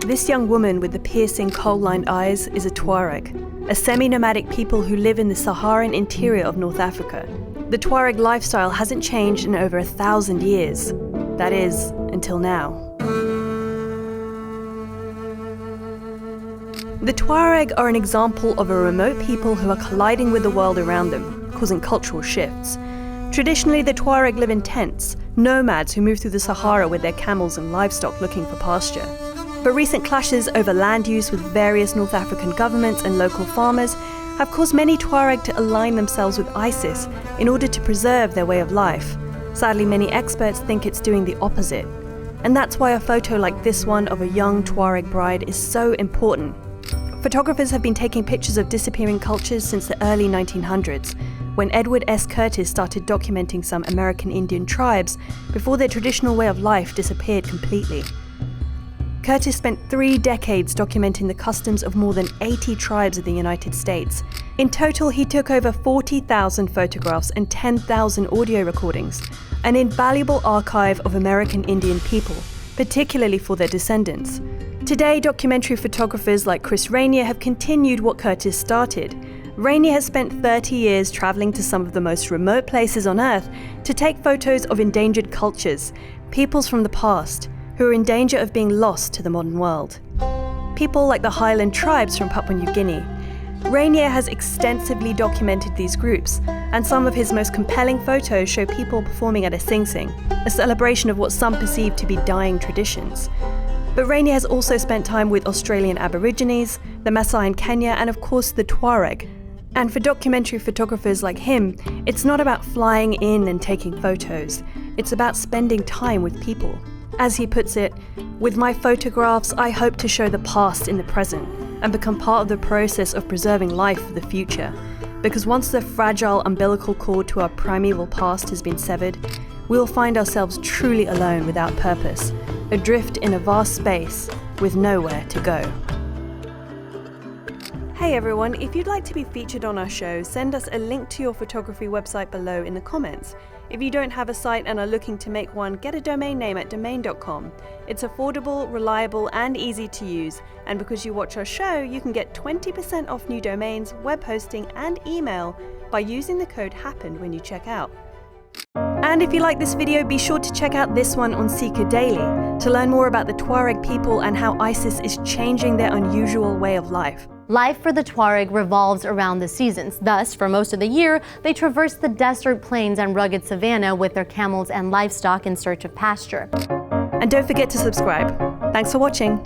This young woman with the piercing coal-lined eyes is a Tuareg, a semi-nomadic people who live in the Saharan interior of North Africa. The Tuareg lifestyle hasn't changed in over 1,000 years. That is, until now. The Tuareg are an example of a remote people who are colliding with the world around them, causing cultural shifts. Traditionally, the Tuareg live in tents, nomads who move through the Sahara with their camels and livestock looking for pasture. But recent clashes over land use with various North African governments and local farmers have caused many Tuareg to align themselves with ISIS in order to preserve their way of life. Sadly, many experts think it's doing the opposite. And that's why a photo like this one of a young Tuareg bride is so important. Photographers have been taking pictures of disappearing cultures since the early 1900s, when Edward S. Curtis started documenting some American Indian tribes before their traditional way of life disappeared completely. Curtis spent 3 decades documenting the customs of more than 80 tribes of the United States. In total, he took over 40,000 photographs and 10,000 audio recordings, an invaluable archive of American Indian people, particularly for their descendants. Today, documentary photographers like Rainier have continued what Curtis started. Rainier has spent 30 years traveling to some of the most remote places on Earth to take photos of endangered cultures, peoples from the past, who are in danger of being lost to the modern world. People like the Highland tribes from Papua New Guinea. Rainier has extensively documented these groups, and some of his most compelling photos show people performing at a sing-sing, a celebration of what some perceive to be dying traditions. But Rainier has also spent time with Australian Aborigines, the Maasai in Kenya, and of course the Tuareg. And for documentary photographers like him, it's not about flying in and taking photos, it's about spending time with people. As he puts it, "With my photographs, I hope to show the past in the present and become part of the process of preserving life for the future. Because once the fragile umbilical cord to our primeval past has been severed, we will find ourselves truly alone without purpose, adrift in a vast space with nowhere to go." Hey everyone, if you'd like to be featured on our show, send us a link to your photography website below in the comments. If you don't have a site and are looking to make one, get a domain name at domain.com. It's affordable, reliable, and easy to use. And because you watch our show, you can get 20% off new domains, web hosting, and email by using the code HAPPENED when you check out. And if you like this video, be sure to check out this one on Seeker Daily to learn more about the Tuareg people and how ISIS is changing their unusual way of life. Life for the Tuareg revolves around the seasons. Thus, for most of the year, they traverse the desert plains and rugged savanna with their camels and livestock in search of pasture. And don't forget to subscribe. Thanks for watching.